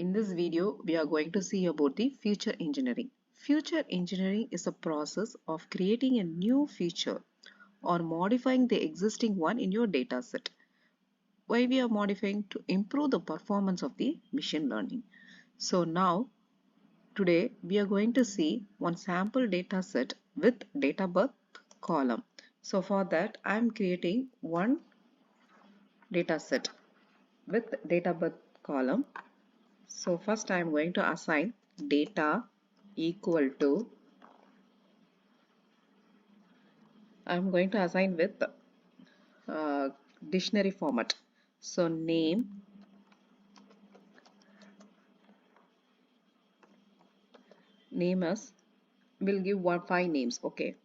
In this video, we are going to see about the feature engineering. Feature engineering is a process of creating a new feature or modifying the existing one in your dataset. Why we are modifying? To improve the performance of the machine learning. So now, today we are going to see one sample dataset with date of birth column. So for that, I am creating one dataset with date of birth column. So first I am going to assign data equal to, I am going to assign with dictionary format. So name as, will give 5 names. Okay,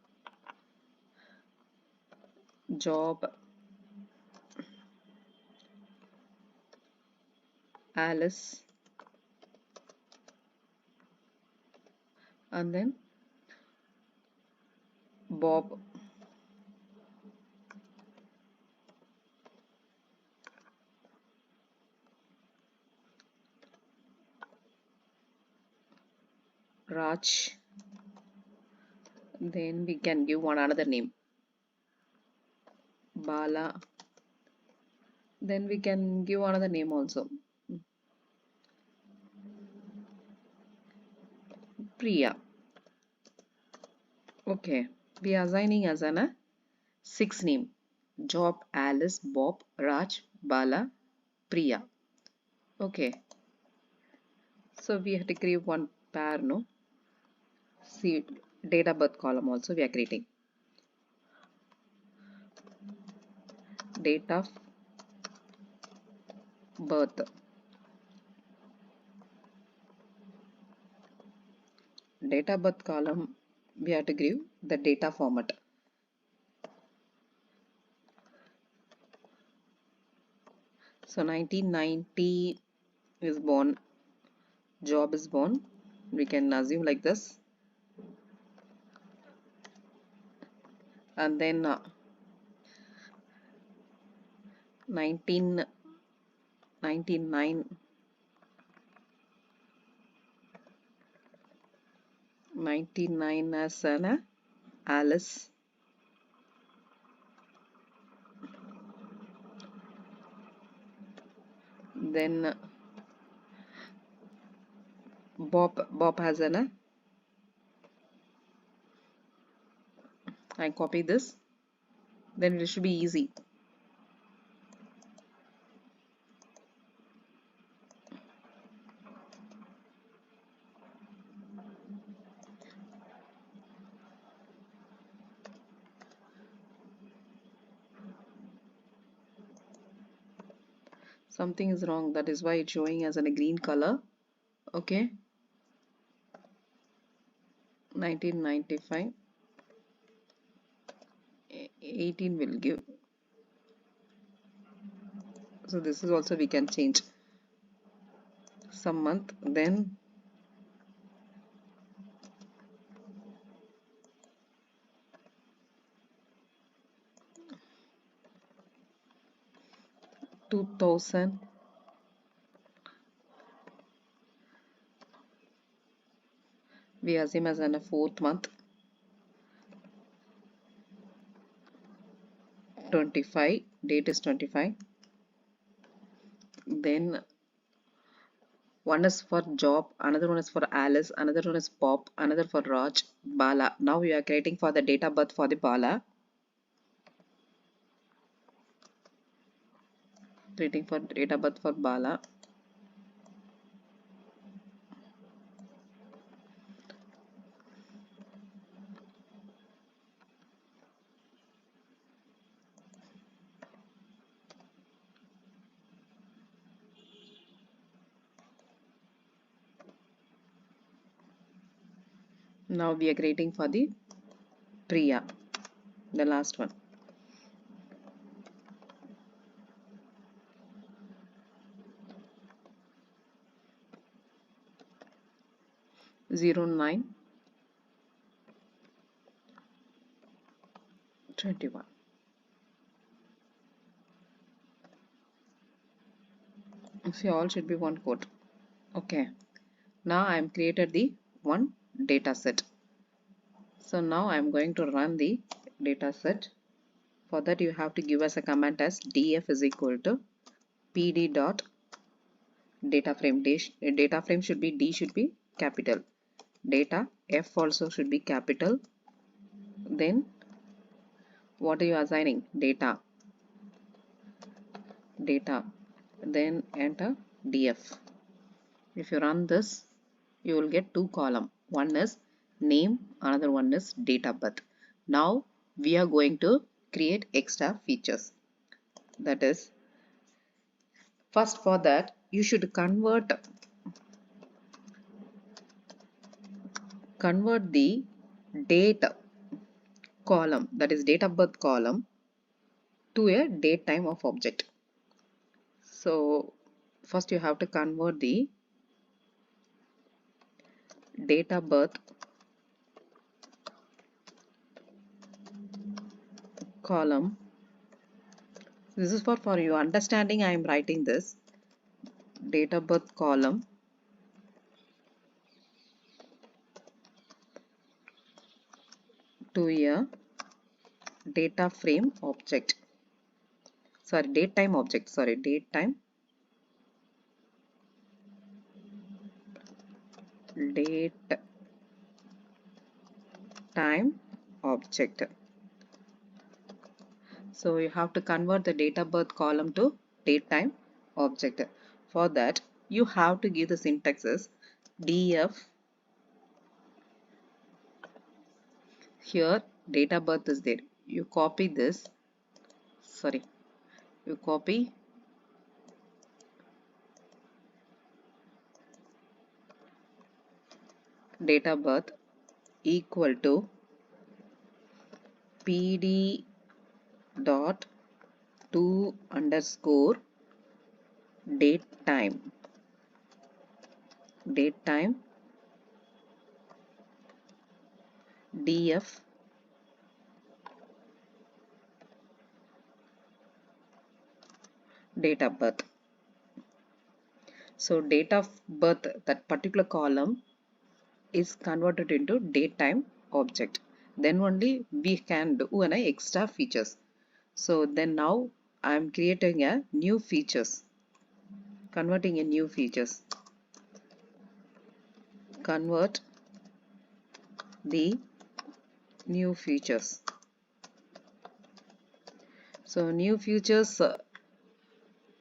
job, Alice, and then Bob, Raj. Then we can give one another name, Bala. Then we can give another name also, Priya. Okay, we are assigning as an 6 name: Job, Alice, Bob, Raj, Bala, Priya. Okay, so we have to create one pair, no? See, date of birth column also we are creating. Date of birth. Date of birth column we have to give the data format. So 1990 is born, Job is born. We can assume like this. And then 1999 99 as an Alice. Then Bob has an I copy this, then it should be easy. Something is wrong, that is why it's showing as in a green color. Okay, 1995 18 will give, so this is also we can change some month. Then two thousand we assume as in a 4th month, 25 date is 25. Then one is for Job, another one is for Alice, another one is Bob, another for Raj, Bala. Now we are creating for the date of birth for the Bala. Creating for date of birth for Bala. Now we are creating for the Priya, the last one. Zero 9 21. See, all should be one code. Okay, now I am created the one data set. So now I am going to run the data set. For that you have to give us a command as df is equal to pd dot data frame. Data frame should be D should be capital. Data F also should be capital. Then what are you assigning? Data. Then enter df. If you run this, you will get two columns. One is name, another one is date of birth. Now we are going to create extra features. That is, first for that you should convert the date column, that is date of birth column, to a date time of object. So first you have to convert the date of birth column. This is for your understanding I am writing this. Date of birth column to a data frame object. Sorry, date time object. Sorry, date time object. So you have to convert the date of birth column to date time object. For that you have to give the syntax as df. Here date of birth is there. You copy this. Sorry, you copy date of birth equal to pd dot to underscore date time df date of birth. So date of birth, that particular column is converted into date time object. Then only we can do an extra features. So then now I am creating a new features, converting a new features. Convert the new features. So new features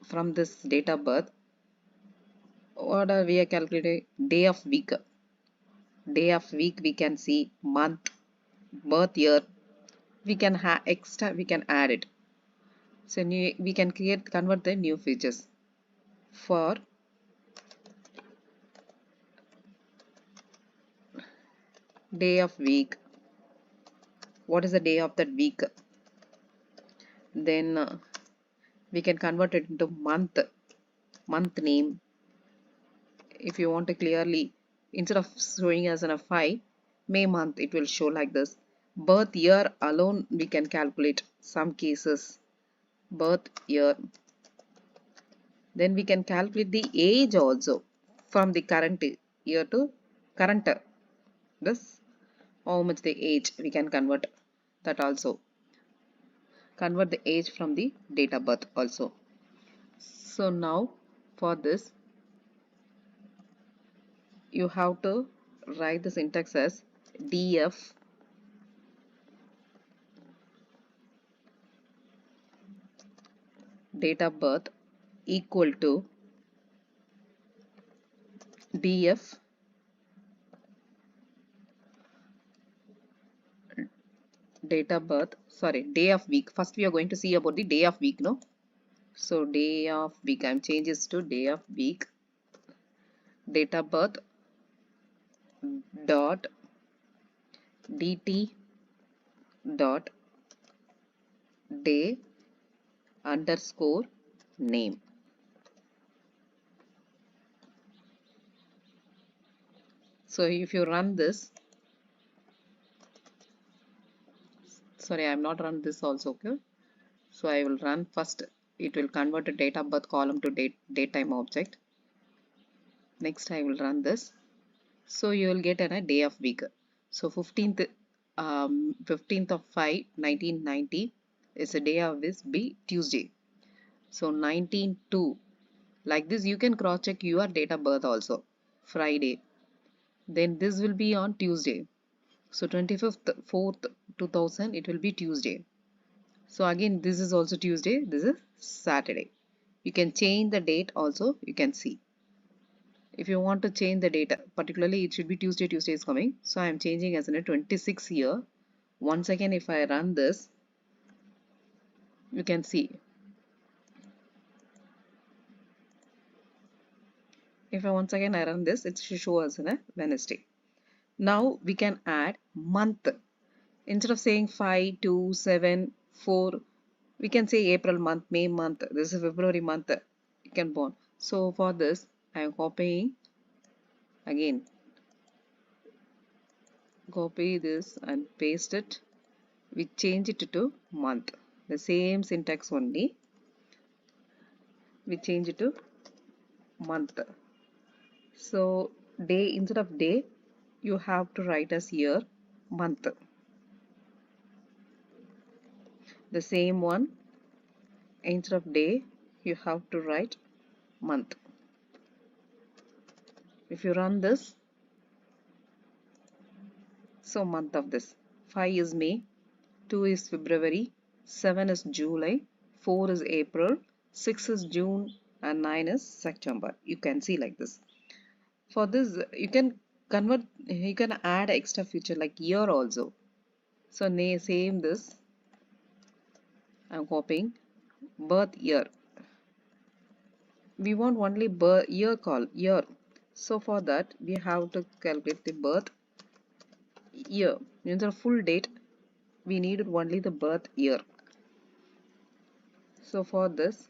from this date of birth. What are we are calculating? Day of week. Day of week we can see, month, birth year. We can have extra, we can add it. So we can convert the new features. For day of week, what is the day of that week? Then we can convert it into month name. If you want to clearly, instead of showing as in a 5 May month, it will show like this. Birth year alone we can calculate some cases. Birth year. Then we can calculate the age also from the current year to current. This how much the age we can convert that also. Convert the age from the date of birth also. So now for this you have to write the syntax as df date of birth equal to df date of birth, sorry, day of week. First we are going to see about the day of week, no? So day of week, I'm changes to day of week. Date of birth dot dt dot day underscore name. So if you run this, sorry, I'm not run this also, okay? So I will run first. It will convert a date of birth column to date time object. Next I will run this. So you will get a day of week. So 15th of 5 1990 is a day of this be Tuesday. So 19/2, like this you can cross check your date of birth also. Friday, then this will be on Tuesday. So 25th 4th 2000 it will be Tuesday. So again this is also Tuesday, this is Saturday. You can change the date also, you can see. If you want to change the date, particularly it should be Tuesday, Tuesday is coming. So I am changing as in a 26 here. Once again if I run this, you can see. If I once again I run this, it should show us in a Wednesday. Now we can add month. Instead of saying 5, 2, 7, 4, we can say April month, May month, this is February month. You can put. So for this, I am copying again. Copy this and paste it. We change it to month. The same syntax only. We change it to month. So day instead of day, you have to write as year, month. The same one, instead of day, you have to write month. If you run this, so month of this, 5 is May, 2 is February, 7 is July, 4 is April, 6 is June, and 9 is September. You can see like this. For this, you can convert, you can add extra feature like year also. So same this, I'm copying birth year. We want only birth year call year. So for that, we have to calculate the birth year. Instead of full date, we needed only the birth year. So for this,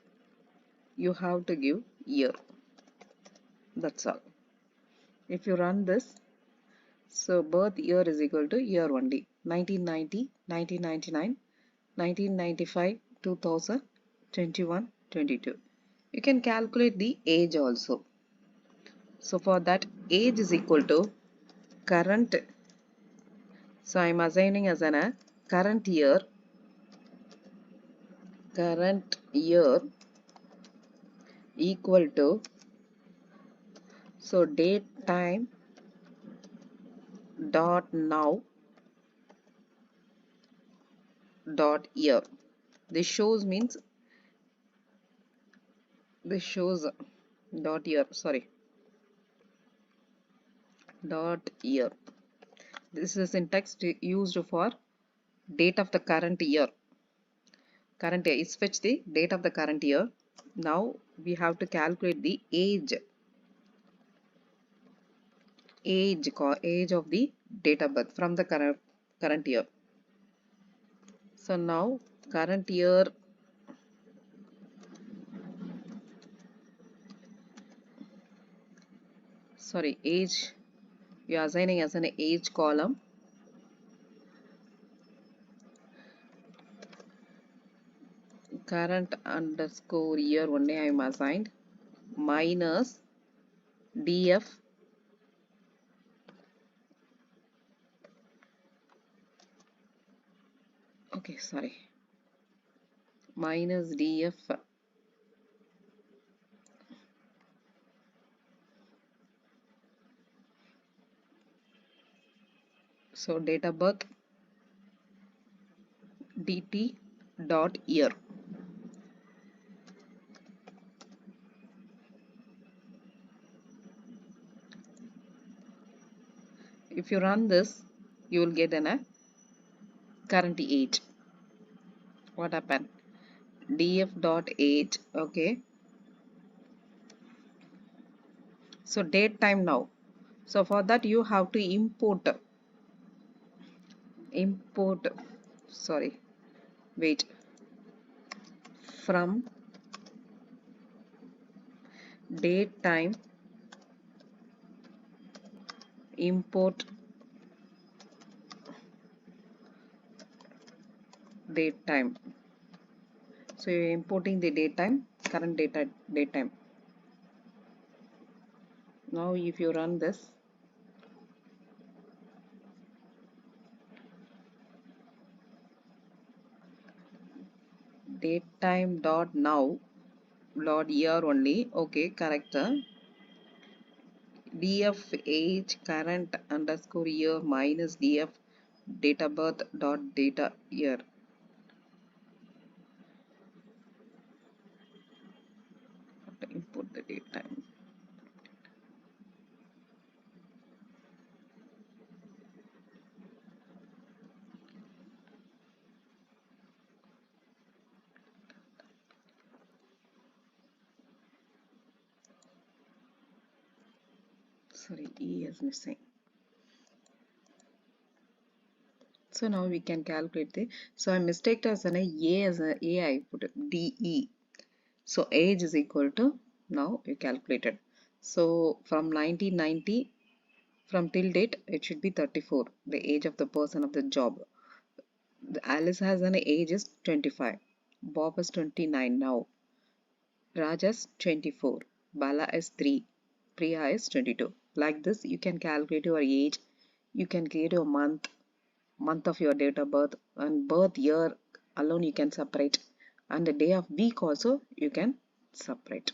you have to give year. That's all. If you run this, so birth year is equal to year only. 1990, 1999, 1995, 2000, 21, 22. You can calculate the age also. So for that, age is equal to current. So I am assigning as a current year equal to, so date time dot now dot year. This shows means this shows dot year, sorry, dot year. This is syntax used for date of the current year. Current year is fetch the date of the current year. Now we have to calculate the age of the date of birth from the current year. So now current year, sorry, age, you are assigning as an age column. Current underscore year only I am assigned minus df okay, sorry, minus df, so date of birth dt dot year. If you run this, you will get a current age. What happened? Df dot age, okay. So date time now. So for that you have to import, sorry, wait, from date time import date time. So you're importing the date time, current date time. Now if you run this, datetime dot now dot year only, okay, correct. Df age current underscore year minus df date of birth dot data year. Have to input the date time. Sorry, E is missing. So now we can calculate the, so I mistaked as an A as a A, I put it DE. So age is equal to, now we calculated. So from 1990, from till date, it should be 34, the age of the person of the job. Alice has an age is 25. Bob is 29 now. Raj is 24. Bala is 3. Priya is 22. Like this, you can calculate your age. You can create your month of your date of birth, and birth year alone you can separate. And the day of week also you can separate.